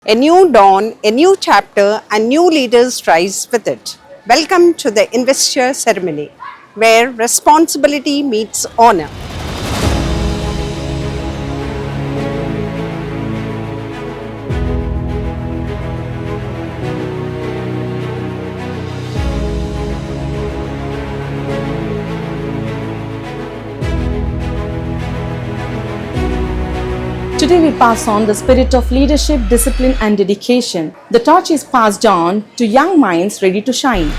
A new dawn, a new chapter, and new leaders rise with it. Welcome to the Investiture ceremony, where responsibility meets honor. Today we pass on the spirit of leadership, discipline and dedication. The torch is passed on to young minds ready to shine.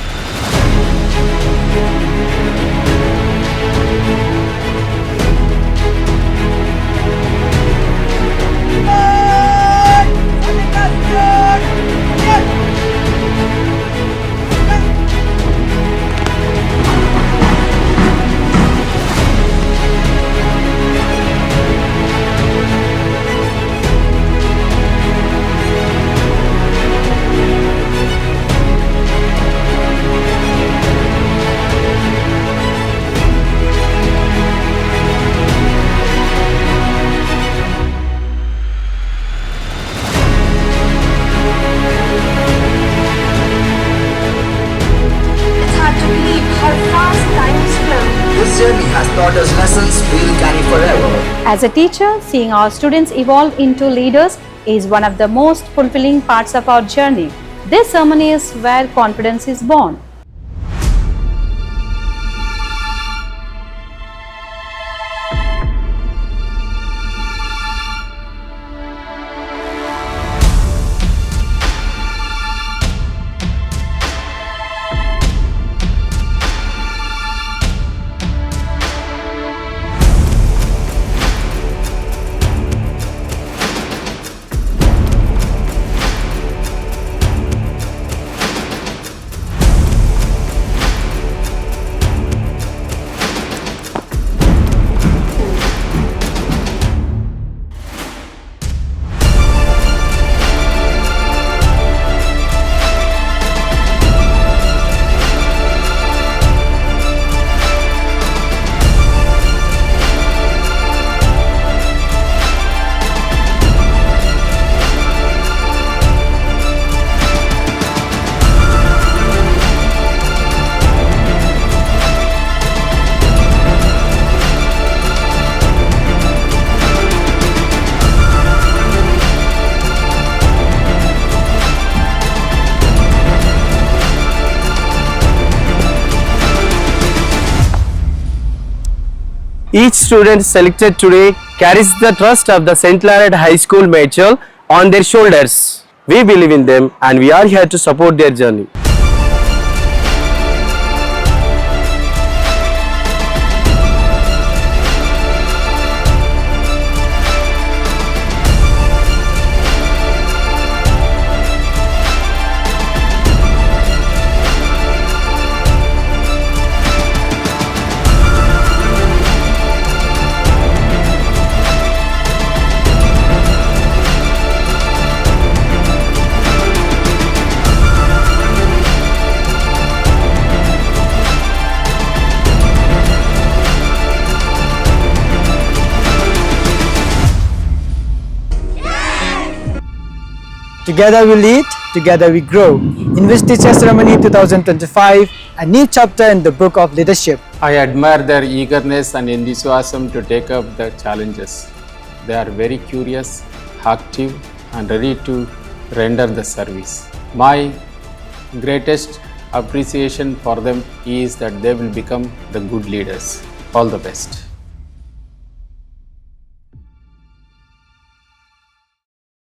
This journey has taught us lessons we will carry forever. As a teacher, seeing our students evolve into leaders is one of the most fulfilling parts of our journey. This ceremony is where confidence is born. Each student selected today carries the trust of the St. Claret High School Medchal on their shoulders. We believe in them and we are here to support their journey. Together we lead, together we grow. Investiture Ceremony 2025, a new chapter in the book of leadership. I admire their eagerness and enthusiasm to take up the challenges. They are very curious, active and ready to render the service. My greatest appreciation for them is that they will become the good leaders. All the best.